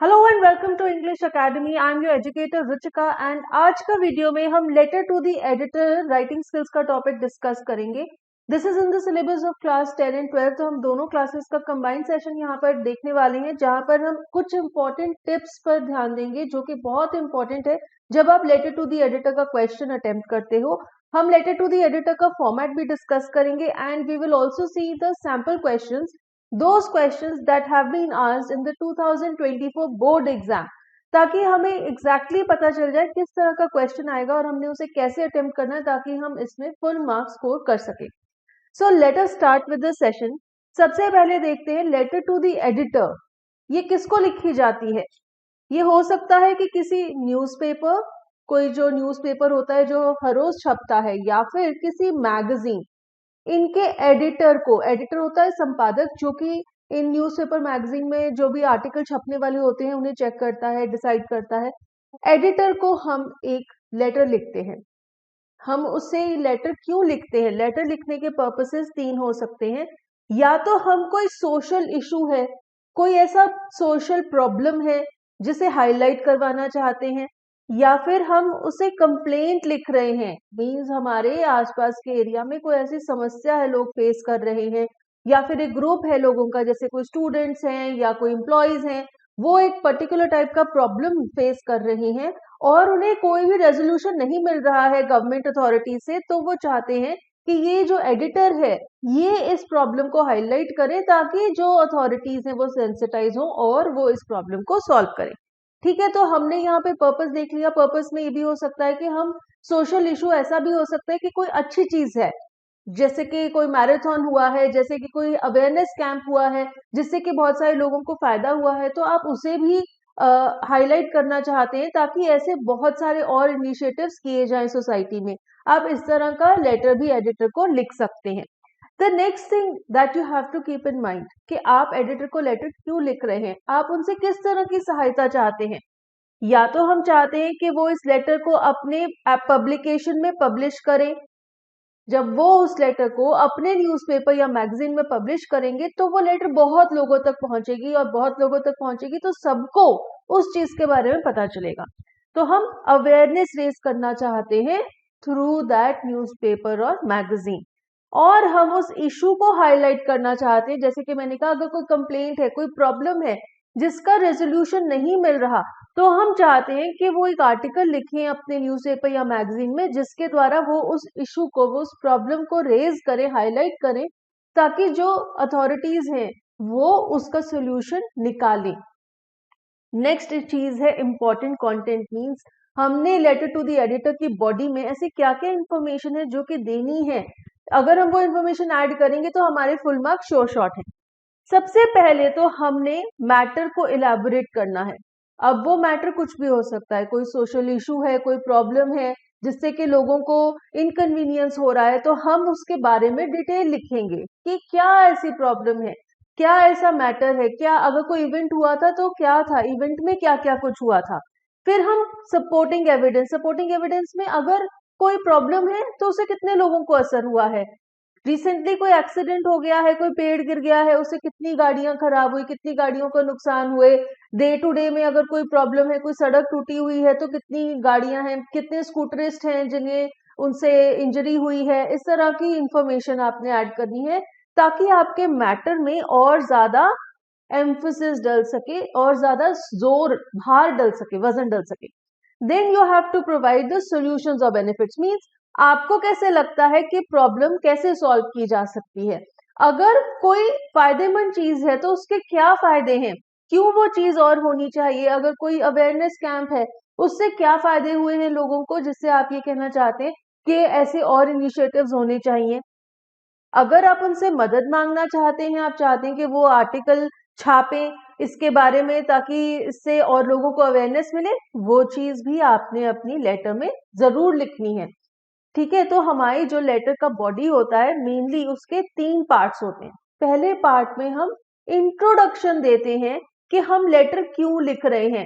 Hello and welcome to English academy. I am your educator Ruchika and आज का video में हम letter to the editor writing skills का topic discuss करेंगे। This is in the syllabus of class 10 and 12। तो हम दोनों classes का कंबाइंड सेशन यहाँ पर देखने वाले हैं, जहाँ पर हम कुछ इंपॉर्टेंट टिप्स पर ध्यान देंगे जो कि बहुत इंपॉर्टेंट है जब आप लेटर टू द एडिटर का क्वेश्चन अटेम्प्ट करते हो। हम लेटर टू द एडिटर का फॉर्मेट भी डिस्कस करेंगे and we will also see the sample questions, those questions that have been asked in the 2024 board exam, ताकि हमें एग्जैक्टली पता चल जाए किस तरह का क्वेश्चन आएगा और हमने उसे कैसे अटेम्प्ट करना है ताकि हम इसमें फुल मार्क्स स्कोर कर सके। So let us start with the session. सबसे पहले देखते हैं लेटर टू द एडिटर, ये किसको लिखी जाती है। ये हो सकता है कि किसी न्यूज़पेपर, कोई जो न्यूज़पेपर होता है जो हर रोज छपता है, या फिर किसी मैगजीन, इनके एडिटर को, एडिटर होता है संपादक जो कि इन न्यूज़पेपर मैगजीन में जो भी आर्टिकल छपने वाले होते हैं उन्हें चेक करता है, डिसाइड करता है। एडिटर को हम एक लेटर लिखते हैं। हम उससे लेटर क्यों लिखते हैं? लेटर लिखने के पर्पसेस तीन हो सकते हैं। या तो हम कोई सोशल इशू है, कोई ऐसा सोशल प्रॉब्लम है जिसे हाईलाइट करवाना चाहते हैं, या फिर हम उसे कंप्लेंट लिख रहे हैं, मीन्स हमारे आसपास के एरिया में कोई ऐसी समस्या है लोग फेस कर रहे हैं, या फिर एक ग्रुप है लोगों का, जैसे कोई स्टूडेंट्स हैं या कोई एम्प्लॉयज हैं, वो एक पर्टिकुलर टाइप का प्रॉब्लम फेस कर रहे हैं और उन्हें कोई भी रेजोल्यूशन नहीं मिल रहा है गवर्नमेंट अथॉरिटी से। तो वो चाहते हैं कि ये जो एडिटर है ये इस प्रॉब्लम को हाईलाइट करे ताकि जो अथॉरिटीज हैं वो सेंसिटाइज हो और वो इस प्रॉब्लम को सॉल्व करें। ठीक है, तो हमने यहाँ पे पर्पस देख लिया। पर्पस में ये भी हो सकता है कि हम सोशल इशू, ऐसा भी हो सकता है कि कोई अच्छी चीज है, जैसे कि कोई मैराथन हुआ है, जैसे कि कोई अवेयरनेस कैंप हुआ है जिससे कि बहुत सारे लोगों को फायदा हुआ है, तो आप उसे भी हाईलाइट करना चाहते हैं ताकि ऐसे बहुत सारे और इनिशिएटिव्स किए जाएं सोसाइटी में। आप इस तरह का लेटर भी एडिटर को लिख सकते हैं। The next thing that you have to keep in mind कि आप एडिटर को लेटर क्यों लिख रहे हैं, आप उनसे किस तरह की सहायता चाहते हैं। या तो हम चाहते हैं कि वो इस लेटर को अपने पब्लिकेशन में पब्लिश करें। जब वो उस लेटर को अपने न्यूज़पेपर या मैगजीन में पब्लिश करेंगे तो वो लेटर बहुत लोगों तक पहुंचेगी, और बहुत लोगों तक पहुंचेगी तो सबको उस चीज के बारे में पता चलेगा। तो हम अवेयरनेस रेज करना चाहते हैं थ्रू दैट न्यूज़पेपर और मैगजीन, और हम उस इशू को हाईलाइट करना चाहते हैं। जैसे कि मैंने कहा, अगर कोई कंप्लेंट है, कोई प्रॉब्लम है जिसका रेजोल्यूशन नहीं मिल रहा, तो हम चाहते हैं कि वो एक आर्टिकल लिखें अपने न्यूज़पेपर या मैगजीन में जिसके द्वारा वो उस इशू को, वो उस प्रॉब्लम को रेज करें, हाईलाइट करें, ताकि जो अथॉरिटीज हैं वो उसका सोल्यूशन निकालें। नेक्स्ट चीज है इंपॉर्टेंट कंटेंट, मींस हमने लेटर टू द एडिटर की बॉडी में ऐसे क्या क्या इंफॉर्मेशन है जो कि देनी है। अगर हम वो इंफॉर्मेशन ऐड करेंगे तो हमारे फुल मार्क श्योर शॉट है। सबसे पहले तो हमने मैटर को इलैबोरेट करना है। अब वो मैटर कुछ भी हो सकता है, कोई सोशल इशू है, कोई प्रॉब्लम है जिससे कि लोगों को इनकन्वीनियंस हो रहा है, तो हम उसके बारे में डिटेल लिखेंगे कि क्या ऐसी प्रॉब्लम है, क्या ऐसा मैटर है, क्या अगर कोई इवेंट हुआ था तो क्या था, इवेंट में क्या क्या कुछ हुआ था। फिर हम सपोर्टिंग एविडेंस, सपोर्टिंग एविडेंस में अगर कोई प्रॉब्लम है तो उसे कितने लोगों को असर हुआ है, रिसेंटली कोई एक्सीडेंट हो गया है, कोई पेड़ गिर गया है, उससे कितनी गाड़ियां खराब हुई, कितनी गाड़ियों को नुकसान हुए। डे टू डे में अगर कोई प्रॉब्लम है, कोई सड़क टूटी हुई है तो कितनी गाड़ियां हैं, कितने स्कूटरिस्ट हैं जिन्हें उनसे इंजरी हुई है। इस तरह की इंफॉर्मेशन आपने ऐड करनी है ताकि आपके मैटर में और ज्यादा एम्फोसिस डल सके, और ज्यादा जोर, भार डल सके, वजन डल सके। Then you have to provide the solutions और बेनिफिट्स, मींस आपको कैसे लगता है कि प्रॉब्लम कैसे सॉल्व की जा सकती है। अगर कोई फायदेमंद चीज है तो उसके क्या फायदे हैं, क्यों वो चीज और होनी चाहिए। अगर कोई अवेयरनेस कैंप है, उससे क्या फायदे हुए हैं लोगों को, जिससे आप ये कहना चाहते हैं कि ऐसे और इनिशिएटिव्स होने चाहिए। अगर आप उनसे मदद मांगना चाहते हैं, आप चाहते हैं कि वो आर्टिकल छापें इसके बारे में ताकि इससे और लोगों को अवेयरनेस मिले, वो चीज भी आपने अपनी लेटर में जरूर लिखनी है। ठीक है, तो हमारी जो लेटर का बॉडी होता है, मेनली उसके तीन पार्ट्स होते हैं। पहले पार्ट में हम इंट्रोडक्शन देते हैं कि हम लेटर क्यों लिख रहे हैं,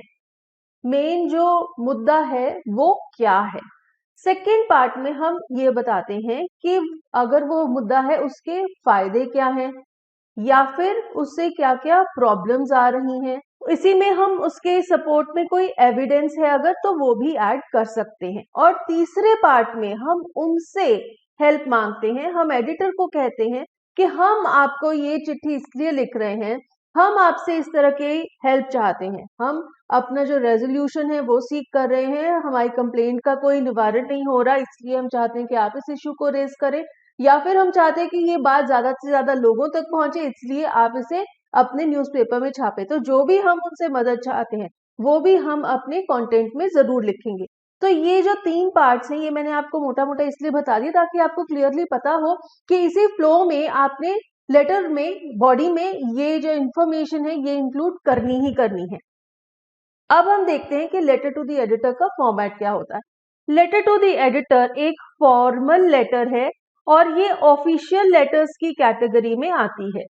मेन जो मुद्दा है वो क्या है। सेकेंड पार्ट में हम ये बताते हैं कि अगर वो मुद्दा है उसके फायदे क्या हैं, या फिर उससे क्या क्या प्रॉब्लम्स आ रही हैं, इसी में हम उसके सपोर्ट में कोई एविडेंस है अगर तो वो भी ऐड कर सकते हैं। और तीसरे पार्ट में हम उनसे हेल्प मांगते हैं, हम एडिटर को कहते हैं कि हम आपको ये चिट्ठी इसलिए लिख रहे हैं, हम आपसे इस तरह की हेल्प चाहते हैं, हम अपना जो रेजोल्यूशन है वो सीख कर रहे हैं, हमारी कंप्लेंट का कोई निवारण नहीं हो रहा, इसलिए हम चाहते हैं कि आप इस इश्यू को रेज करें, या फिर हम चाहते हैं कि ये बात ज्यादा से ज्यादा लोगों तक पहुंचे, इसलिए आप इसे अपने न्यूज़पेपर में छापे। तो जो भी हम उनसे मदद चाहते हैं वो भी हम अपने कंटेंट में जरूर लिखेंगे। तो ये जो 3 पार्ट्स हैं ये मैंने आपको मोटा मोटा इसलिए बता दिया ताकि आपको क्लियरली पता हो कि इसी फ्लो में आपने लेटर में बॉडी में ये जो इंफॉर्मेशन है ये इंक्लूड करनी ही करनी है। अब हम देखते हैं कि लेटर टू द एडिटर का फॉर्मेट क्या होता है। लेटर टू द एडिटर एक फॉर्मल लेटर है और ये ऑफिशियल लेटर्स की कैटेगरी में आती है।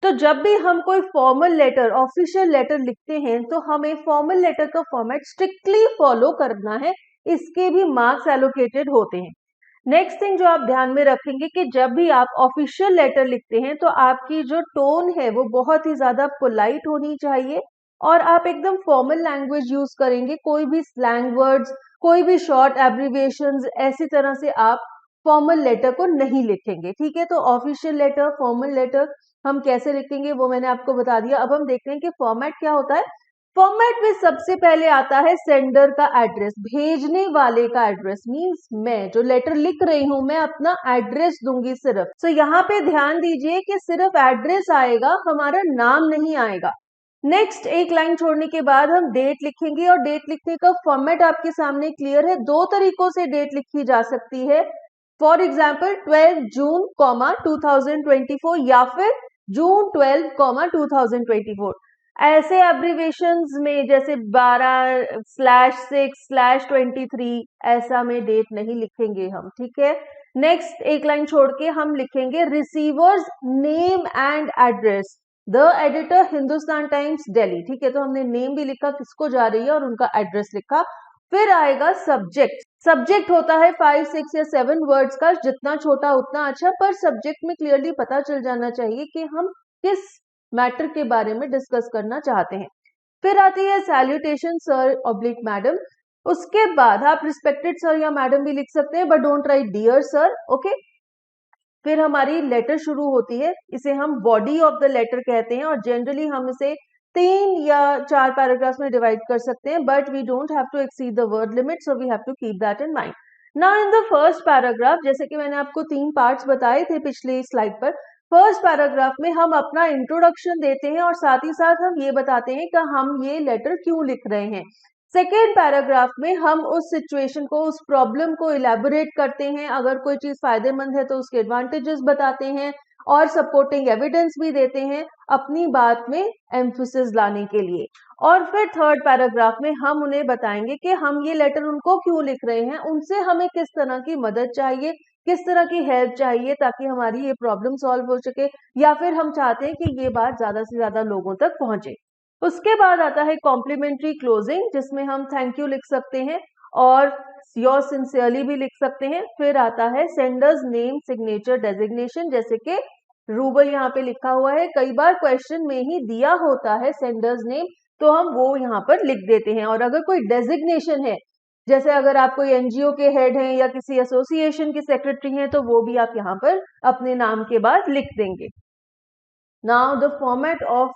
तो जब भी हम कोई फॉर्मल लेटर, ऑफिशियल लेटर लिखते हैं तो हमें फॉर्मल लेटर का फॉर्मेट स्ट्रिक्टली फॉलो करना है, इसके भी मार्क्स एलोकेटेड होते हैं। नेक्स्ट थिंग जो आप ध्यान में रखेंगे कि जब भी आप ऑफिशियल लेटर लिखते हैं तो आपकी जो टोन है वो बहुत ही ज्यादा पोलाइट होनी चाहिए और आप एकदम फॉर्मल लैंग्वेज यूज करेंगे, कोई भी स्लैंग वर्ड्स, कोई भी शॉर्ट एब्रिविएशंस, ऐसी तरह से आप फॉर्मल लेटर को नहीं लिखेंगे। ठीक है, तो ऑफिशियल लेटर, फॉर्मल लेटर हम कैसे लिखेंगे वो मैंने आपको बता दिया। अब हम देखते हैं कि फॉर्मेट क्या होता है। फॉर्मेट में सबसे पहले आता है सेंडर का एड्रेस, भेजने वाले का एड्रेस। मींस मैं जो लेटर लिख रही हूं मैं अपना एड्रेस दूंगी सिर्फ। तो यहाँ पे ध्यान दीजिए कि सिर्फ एड्रेस आएगा, हमारा नाम नहीं आएगा। नेक्स्ट एक लाइन छोड़ने के बाद हम डेट लिखेंगे और डेट लिखने का फॉर्मेट आपके सामने क्लियर है। 2 तरीकों से डेट लिखी जा सकती है। फॉर एग्जाम्पल 12 जून 2024 या फिर जून 12 2024। ऐसे एब्रीवेशंस में जैसे 12/6/23 ऐसा में डेट नहीं लिखेंगे हम। ठीक है, नेक्स्ट एक लाइन छोड़ के हम लिखेंगे receiver's name and address, the editor Hindustan times Delhi. ठीक है, तो हमने नेम भी लिखा किसको जा रही है और उनका एड्रेस लिखा। फिर आएगा सब्जेक्ट। सब्जेक्ट होता है 5, 6 या 7 वर्ड्स का, जितना छोटा उतना अच्छा, पर सब्जेक्ट में क्लियरली पता चल जाना चाहिए कि हम किस मैटर के बारे में डिस्कस करना चाहते हैं। फिर आती है सैल्यूटेशन सर ऑब्लिक मैडम। उसके बाद आप रिस्पेक्टेड सर या मैडम भी लिख सकते हैं, but don't write dear sir. Okay, फिर हमारी लेटर शुरू होती है, इसे हम बॉडी ऑफ द लेटर कहते हैं और जनरली हम इसे 3 या 4 पैराग्राफ्स में डिवाइड कर सकते हैं, but we don't have to exceed the word limit, so we have to keep that in mind. Now in the first paragraph, जैसे कि मैंने आपको 3 पार्ट्स बताए थे पिछली स्लाइड पर, फर्स्ट पैराग्राफ में हम अपना इंट्रोडक्शन देते हैं और साथ ही साथ हम ये बताते हैं कि हम ये लेटर क्यों लिख रहे हैं। सेकेंड पैराग्राफ में हम उस सिचुएशन को, उस प्रॉब्लम को इलेबोरेट करते हैं, अगर कोई चीज फायदेमंद है तो उसके एडवांटेजेस बताते हैं और सपोर्टिंग एविडेंस भी देते हैं अपनी बात में एम्फेसिस लाने के लिए। और फिर थर्ड पैराग्राफ में हम उन्हें बताएंगे कि हम ये लेटर उनको क्यों लिख रहे हैं, उनसे हमें किस तरह की मदद चाहिए, किस तरह की हेल्प चाहिए ताकि हमारी ये प्रॉब्लम सॉल्व हो सके, या फिर हम चाहते हैं कि ये बात ज्यादा से ज्यादा लोगों तक पहुंचे। उसके बाद आता है कॉम्प्लीमेंट्री क्लोजिंग, जिसमें हम थैंक यू लिख सकते हैं और योर सिंसियरली भी लिख सकते हैं। फिर आता है सेंडर्स नेम सिग्नेचर डेजिग्नेशन, जैसे कि रूबल यहाँ पे लिखा हुआ है, कई बार क्वेश्चन में ही दिया होता है सेंडर्स नेम, तो हम वो यहाँ पर लिख देते हैं। और अगर कोई डेजिग्नेशन है, जैसे अगर आप कोई एनजीओ के हेड हैं या किसी एसोसिएशन की सेक्रेटरी हैं, तो वो भी आप यहाँ पर अपने नाम के बाद लिख देंगे। Now the format of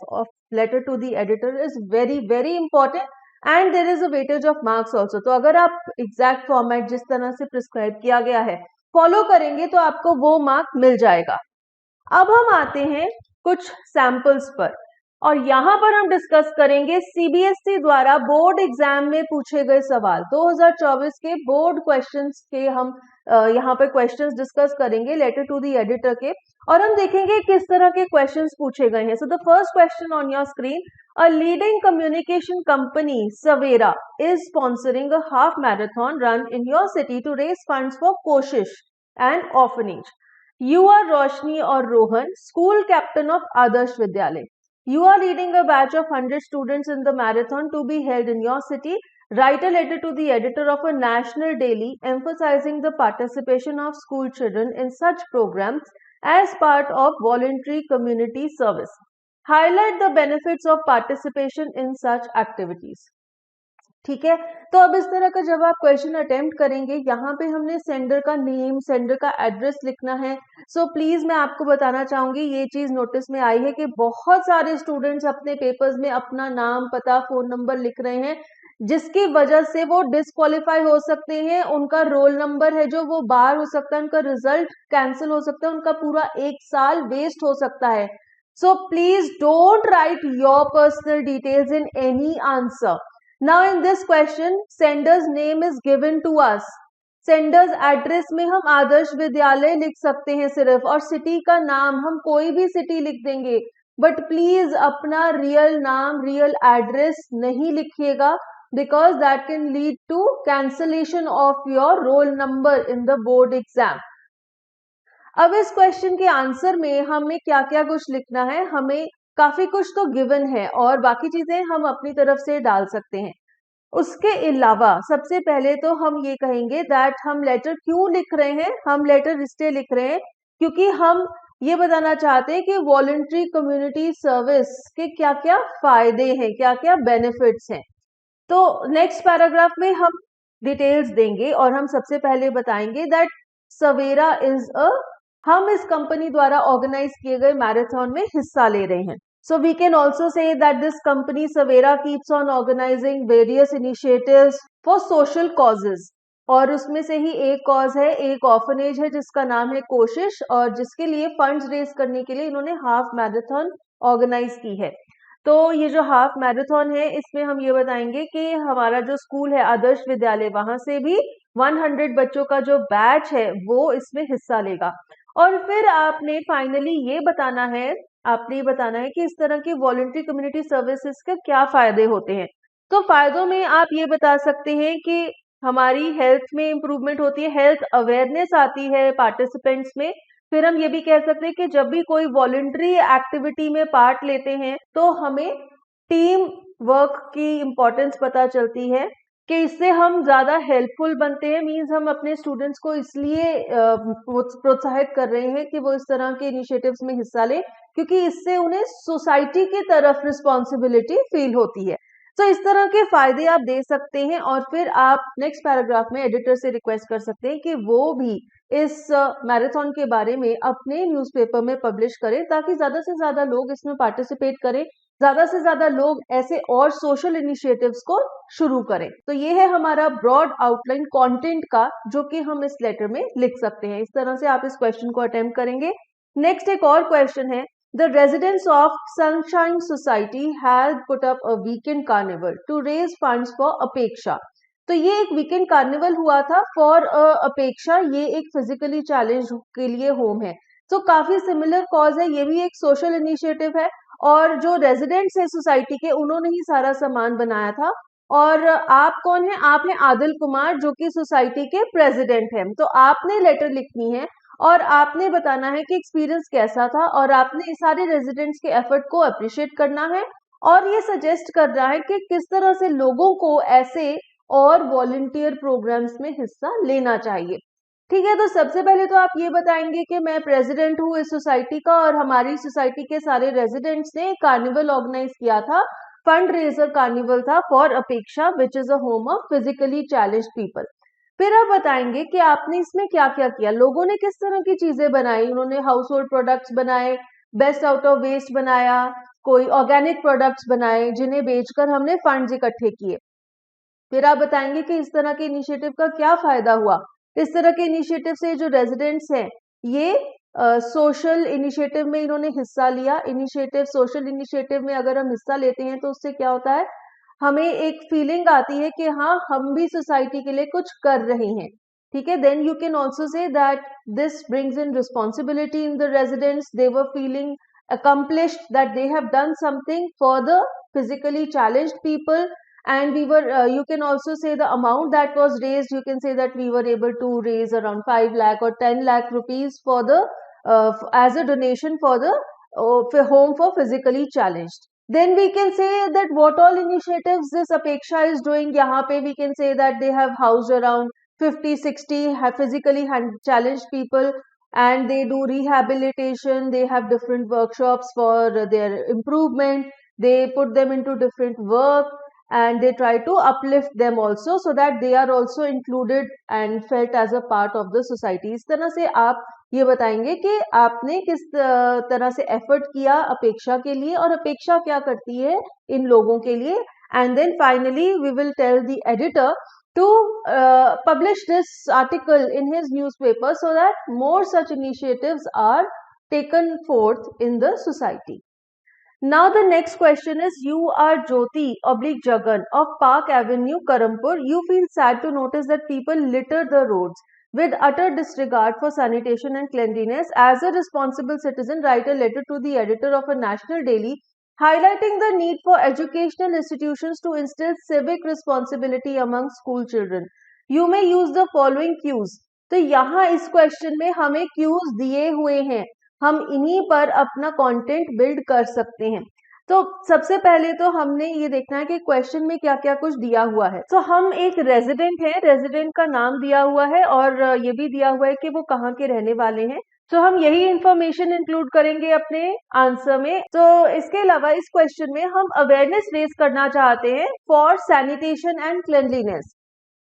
letter to the editor is very important and there is a weightage of marks also. तो अगर आप exact format जिस तरह से प्रिस्क्राइब किया गया है फॉलो करेंगे तो आपको वो मार्क मिल जाएगा। अब हम आते हैं कुछ सैंपल्स पर और यहाँ पर हम डिस्कस करेंगे सीबीएसई द्वारा बोर्ड एग्जाम में पूछे गए सवाल। 2024 के बोर्ड क्वेश्चंस के हम यहाँ पर क्वेश्चंस डिस्कस करेंगे लेटर टू द एडिटर के, और हम देखेंगे किस तरह के क्वेश्चंस पूछे गए हैं। So the first question on your screen, a leading communication company Savera is sponsoring a half marathon run in your city to raise funds for Koshish and orphanage. You are Roshni or Rohan, school captain of Adarsh Vidyalay. You are leading a batch of 100 students in the marathon to be held in your city. Write a letter to the editor of a national daily emphasizing the participation of school children in such programs as part of voluntary community service. Highlight the benefits of participation in such activities. ठीक है, तो अब इस तरह का जब आप question attempt करेंगे, यहाँ पे हमने सेंडर का नेम, सेंडर का एड्रेस लिखना है. सो प्लीज मैं आपको बताना चाहूंगी, ये चीज नोटिस में आई है कि बहुत सारे स्टूडेंट्स अपने पेपर्स में अपना नाम, पता, फोन नंबर लिख रहे हैं, जिसकी वजह से वो डिस्क्वालीफाई हो सकते हैं. उनका रोल नंबर है जो वो बाहर हो सकता है, उनका रिजल्ट कैंसिल हो सकता है, उनका पूरा 1 साल वेस्ट हो सकता है. So please don't write your personal details in any answer. Now in this question, sender's name is given to us. Sender's address में हम आदर्श विद्यालय लिख सकते हैं सिर्फ, और सिटी का नाम हम कोई भी सिटी लिख देंगे, बट प्लीज अपना रियल नाम, रियल एड्रेस नहीं लिखिएगा, because that can lead to cancellation of your roll number in the board exam. अब इस क्वेश्चन के आंसर में हमें क्या क्या कुछ लिखना है, हमें काफी कुछ तो गिवन है और बाकी चीजें हम अपनी तरफ से डाल सकते हैं. उसके अलावा सबसे पहले तो हम ये कहेंगे दैट हम लेटर क्यों लिख रहे हैं. हम लेटर इसलिए लिख रहे हैं क्योंकि हम ये बताना चाहते हैं कि वॉलंटरी कम्युनिटी सर्विस के क्या क्या फायदे हैं, क्या क्या बेनिफिट्स हैं. तो नेक्स्ट पैराग्राफ में हम डिटेल्स देंगे और हम सबसे पहले बताएंगे दैट सवेरा इज हम इस कंपनी द्वारा ऑर्गेनाइज किए गए मैराथन में हिस्सा ले रहे हैं. So we can also say that this company Savera keeps on organizing various initiatives for social causes. और उसमें से ही एक कॉज है, एक ऑर्फनेज है जिसका नाम है कोशिश, और जिसके लिए फंड्स रेज करने के लिए इन्होंने हाफ मैराथन ऑर्गेनाइज की है. तो ये जो हाफ मैराथन है, इसमें हम ये बताएंगे कि हमारा जो स्कूल है आदर्श विद्यालय, वहां से भी 100 बच्चों का जो बैच है वो इसमें हिस्सा लेगा. और फिर आपने फाइनली ये बताना है, कि इस तरह की वॉलंटरी कम्युनिटी सर्विसेज के क्या फायदे होते हैं. तो फायदों में आप ये बता सकते हैं कि हमारी हेल्थ में इंप्रूवमेंट होती है, हेल्थ अवेयरनेस आती है पार्टिसिपेंट्स में. फिर हम ये भी कह सकते हैं कि जब भी कोई वॉलंटरी एक्टिविटी में पार्ट लेते हैं तो हमें टीम वर्क की इम्पोर्टेंस पता चलती है, कि इससे हम ज्यादा हेल्पफुल बनते हैं. मींस हम अपने स्टूडेंट्स को इसलिए प्रोत्साहित कर रहे हैं कि वो इस तरह के इनिशिएटिव्स में हिस्सा लें, क्योंकि इससे उन्हें सोसाइटी की तरफ रिस्पॉन्सिबिलिटी फील होती है. तो इस तरह के फायदे आप दे सकते हैं और फिर आप नेक्स्ट पैराग्राफ में एडिटर से रिक्वेस्ट कर सकते हैं कि वो भी इस मैराथन के बारे में अपने न्यूज़पेपर में पब्लिश करें, ताकि ज्यादा से ज्यादा लोग इसमें पार्टिसिपेट करें, ज्यादा से ज्यादा लोग ऐसे और सोशल इनिशिएटिव्स को शुरू करें. तो ये है हमारा ब्रॉड आउटलाइन कंटेंट का, जो कि हम इस लेटर में लिख सकते हैं. इस तरह से आप इस क्वेश्चन को अटेम्प्ट करेंगे. नेक्स्ट एक और क्वेश्चन है, The residents of Sunshine Society had put up a weekend carnival to raise funds for अपेक्षा. तो ये एक वीकेंड कार्निवल हुआ था फॉर अपेक्षा. ये एक फिजिकली चैलेंज के लिए होम है. तो काफी सिमिलर कॉज है, ये भी एक सोशल इनिशिएटिव है, और जो रेजिडेंट्स है सोसाइटी के, उन्होंने ही सारा सामान बनाया था. और आप कौन है? आप हैं आदिल कुमार, जो कि सोसाइटी के प्रेसिडेंट हैं. तो आपने लेटर लिखनी है और आपने बताना है कि एक्सपीरियंस कैसा था, और आपने सारे रेजिडेंट्स के एफर्ट को अप्रिशिएट करना है और ये सजेस्ट करना है कि किस तरह से लोगों को ऐसे और वॉलंटियर प्रोग्राम्स में हिस्सा लेना चाहिए. ठीक है, तो सबसे पहले तो आप ये बताएंगे कि मैं प्रेसिडेंट हूँ इस सोसाइटी का, और हमारी सोसाइटी के सारे रेजिडेंट्स ने कार्निवल ऑर्गेनाइज किया था. फंड रेजर कार्निवल था फॉर अपेक्षा, which is a home of physically challenged people. फिर आप बताएंगे कि आपने इसमें क्या क्या किया, लोगों ने किस तरह की चीजें बनाई. उन्होंने हाउस होल्ड प्रोडक्ट्स बनाए, बेस्ट आउट ऑफ वेस्ट बनाया, कोई ऑर्गेनिक प्रोडक्ट्स बनाए जिन्हें बेचकर हमने फंड्स इकट्ठे किए. फिर आप बताएंगे कि इस तरह के इनिशिएटिव का क्या फायदा हुआ. इस तरह के इनिशिएटिव से जो रेजिडेंट्स हैं, ये सोशल इनिशिएटिव में इन्होंने हिस्सा लिया. सोशल इनिशिएटिव में अगर हम हिस्सा लेते हैं तो उससे क्या होता है, हमें एक फीलिंग आती है कि हाँ, हम भी सोसाइटी के लिए कुछ कर रहे हैं. ठीक है, then you can also say that this brings in responsibility in the residents. They were feeling accomplished that they have done something for the physically challenged people. And we were you can also say the amount that was raised, you can say that we were able to raise around 5 lakh or 10 lakh rupees for the as a donation for the home for physically challenged. Then we can say that what all initiatives this Apeksha is doing. यहाँ पे we can say that they have housed around 50-60 physically challenged people, and they do rehabilitation. They have different workshops for their improvement. They put them into different work, and they try to uplift them also, so that they are also included and felt as a part of the society. इस तरह से आप ये बताएंगे कि आपने किस तरह से एफर्ट किया अपेक्षा के लिए, और अपेक्षा क्या करती है इन लोगों के लिए. And then finally we will tell the editor to publish this article in his newspaper, so that more such initiatives are taken forth in the society. Now the next question is, you are Jyoti / Jagan of Park Avenue, Karampur. You feel sad to notice that people litter the roads with utter disregard for sanitation and cleanliness. As a responsible citizen, write a letter to the editor of a national daily highlighting the need for educational institutions to instill civic responsibility among school children. You may use the following cues. तो यहाँ इस question में हमें cues दिए हुए हैं, हम इन्हीं पर अपना कंटेंट बिल्ड कर सकते हैं. तो सबसे पहले तो हमने ये देखना है कि क्वेश्चन में क्या क्या कुछ दिया हुआ है. तो हम एक रेजिडेंट हैं, रेजिडेंट का नाम दिया हुआ है और ये भी दिया हुआ है कि वो कहाँ के रहने वाले हैं. तो हम यही इंफॉर्मेशन इंक्लूड करेंगे अपने आंसर में. तो इसके अलावा इस क्वेश्चन में हम अवेयरनेस रेज करना चाहते हैं फॉर सैनिटेशन एंड क्लेanलीनेस.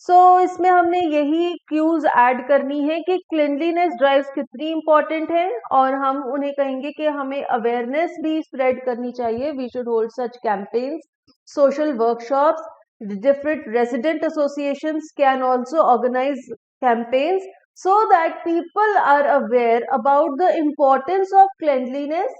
सो इसमें हमने यही क्यूज ऐड करनी है कि क्लीनलीनेस ड्राइव्स कितनी इंपॉर्टेंट है, और हम उन्हें कहेंगे कि हमें अवेयरनेस भी स्प्रेड करनी चाहिए. We should hold such campaigns, social workshops. Different resident associations can also organise campaigns so that people are aware about the importance of cleanliness.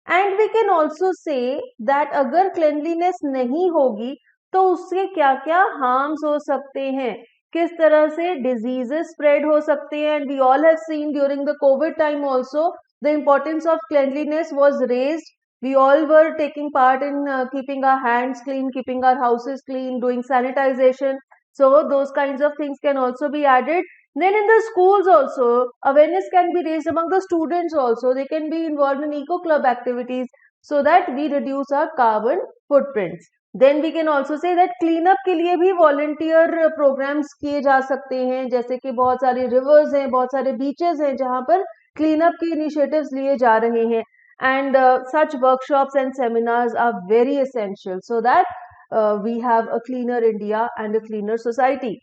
And we can also say that अगर cleanliness नहीं होगी तो उससे क्या क्या harms हो सकते हैं, किस तरह से डिजीजेस स्प्रेड हो सकते हैं. And we all have seen during the covid time also the importance of cleanliness was raised. We all were taking part in keeping our hands clean, keeping our houses clean, doing sanitization. So those kinds of things can also be added. Then in the schools also, awareness can be raised among the students also. They can be involved in eco club activities so that we reduce our carbon footprints. Then we can also say that cleanup के लिए भी volunteer programs किए जा सकते हैं, जैसे कि बहुत सारे rivers हैं, बहुत सारे beaches हैं जहाँ पर cleanup के initiatives लिए जा रहे हैं. And such workshops and seminars are very essential so that we have a cleaner India and a cleaner society.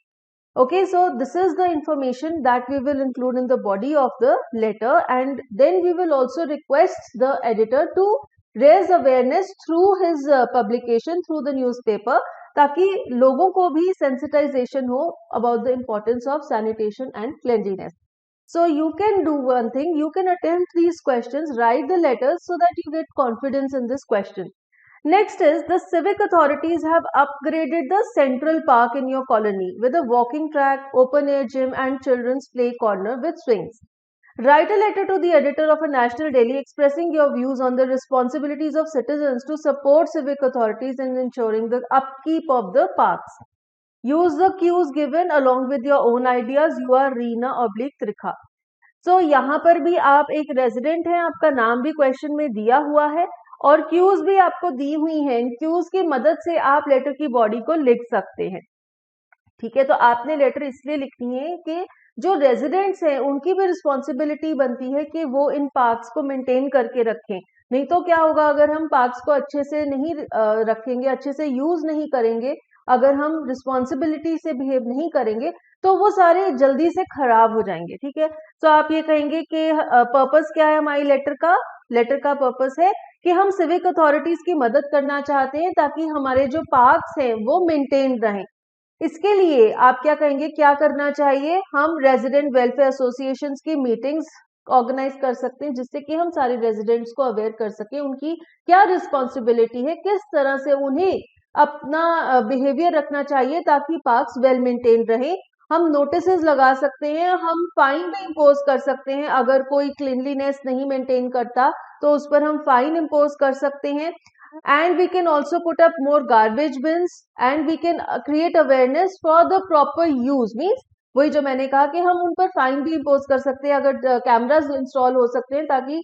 Okay, so this is the information that we will include in the body of the letter, and then we will also request the editor to raise awareness through his publication through the newspaper, ताकि लोगों को भी sensitization हो about the importance of sanitation and cleanliness. So you can do one thing, you can attempt these questions, write the letters so that you get confidence in this question. Next is, the civic authorities have upgraded the central park in your colony with a walking track, open air gym and children's play corner with swings. Write a letter to the editor of a national daily expressing your views on the responsibilities of citizens to support civic authorities in ensuring the upkeep of the parks. Use the cues given along with your own ideas. You are Reena / Trikha. So यहाँ पर भी आप एक resident हैं, आपका नाम भी question में दिया हुआ है और क्यूज भी आपको दी हुई हैं. इन क्यूज की मदद से आप लेटर की बॉडी को लिख सकते हैं. ठीक है, तो आपने लेटर इसलिए लिखनी है कि जो रेजिडेंट्स हैं उनकी भी रिस्पॉन्सिबिलिटी बनती है कि वो इन पार्क्स को मेंटेन करके रखें. नहीं तो क्या होगा, अगर हम पार्क्स को अच्छे से नहीं रखेंगे, अच्छे से यूज नहीं करेंगे, अगर हम रिस्पॉन्सिबिलिटी से बिहेव नहीं करेंगे तो वो सारे जल्दी से खराब हो जाएंगे. ठीक है, तो आप ये कहेंगे कि पर्पस क्या है हमारी लेटर का. लेटर का पर्पस है कि हम सिविक अथॉरिटीज की मदद करना चाहते हैं ताकि हमारे जो पार्क्स हैं वो मेंटेन रहें. इसके लिए आप क्या कहेंगे, क्या करना चाहिए, हम रेजिडेंट वेलफेयर एसोसिएशंस की मीटिंग्स ऑर्गेनाइज कर सकते हैं जिससे कि हम सारे रेजिडेंट्स को अवेयर कर सके उनकी क्या रिस्पॉन्सिबिलिटी है, किस तरह से उन्हें अपना बिहेवियर रखना चाहिए ताकि पार्क्स वेल मेंटेन रहे. हम नोटिसेस लगा सकते हैं, हम फाइन भी इम्पोज कर सकते हैं. अगर कोई क्लीनलीनेस नहीं मेंटेन करता तो उस पर हम फाइन इम्पोज कर सकते हैं. And we can also put up more garbage bins and we can create awareness for the proper use. Means वही जो मैंने कहा कि हम उन पर फाइन भी इम्पोज कर सकते हैं, अगर कैमरास इंस्टॉल हो सकते हैं ताकि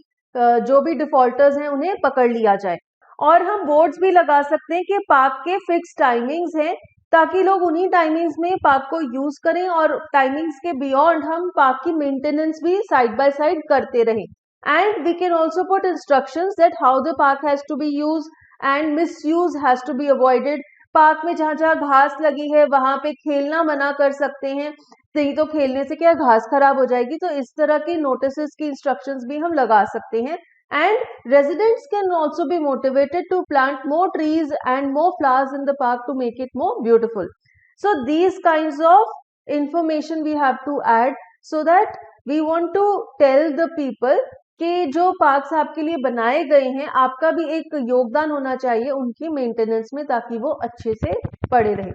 जो भी डिफॉल्टर्स हैं उन्हें पकड़ लिया जाए. और हम बोर्ड्स भी लगा सकते हैं कि पार्क के फिक्स टाइमिंग्स हैं ताकि लोग उन्हीं टाइमिंग्स में पार्क को यूज करें और टाइमिंग्स के बियॉन्ड हम पार्क की मेंटेनेंस भी साइड बाय साइड करते रहें. And we can also put instructions that how the park has to be use and misuse has to to avoided अवॉइडेड. पार्क में जहां जहां घास लगी है वहां पे खेलना मना कर सकते हैं, नहीं तो खेलने से क्या घास खराब हो जाएगी. तो इस तरह की नोटिस की इंस्ट्रक्शंस भी हम लगा सकते हैं. And residents can also be motivated to plant more trees and more flowers in the park to make it more beautiful. So these kinds of information we have to add so that we want to tell the people कि जो parks आपके लिए बनाए गए हैं आपका भी एक योगदान होना चाहिए उनकी मेंटेनेंस में, ताकि वो अच्छे से पड़े रहें.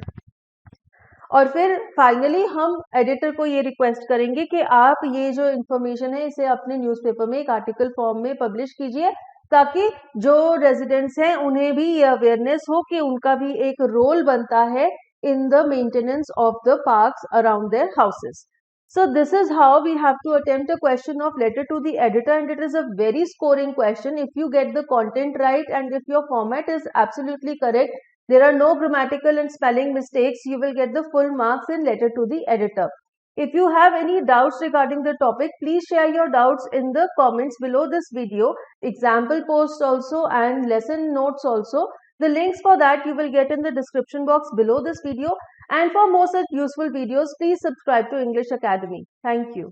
और फिर फाइनली हम एडिटर को ये रिक्वेस्ट करेंगे कि आप ये जो इन्फॉर्मेशन है इसे अपने न्यूज़पेपर में एक आर्टिकल फॉर्म में पब्लिश कीजिए, ताकि जो रेजिडेंट्स हैं उन्हें भी ये अवेयरनेस हो कि उनका भी एक रोल बनता है in the maintenance of the parks around their houses. So this is how we have to attempt a question of letter to the editor, and it is a very scoring question. If you get the content right and if your format is absolutely correct, there are no grammatical and spelling mistakes, you will get the full marks in letter to the editor. If you have any doubts regarding the topic, please share your doubts in the comments below this video, example posts also and lesson notes also. The links for that you will get in the description box below this video. And for more such useful videos, please subscribe to English Academy. Thank you.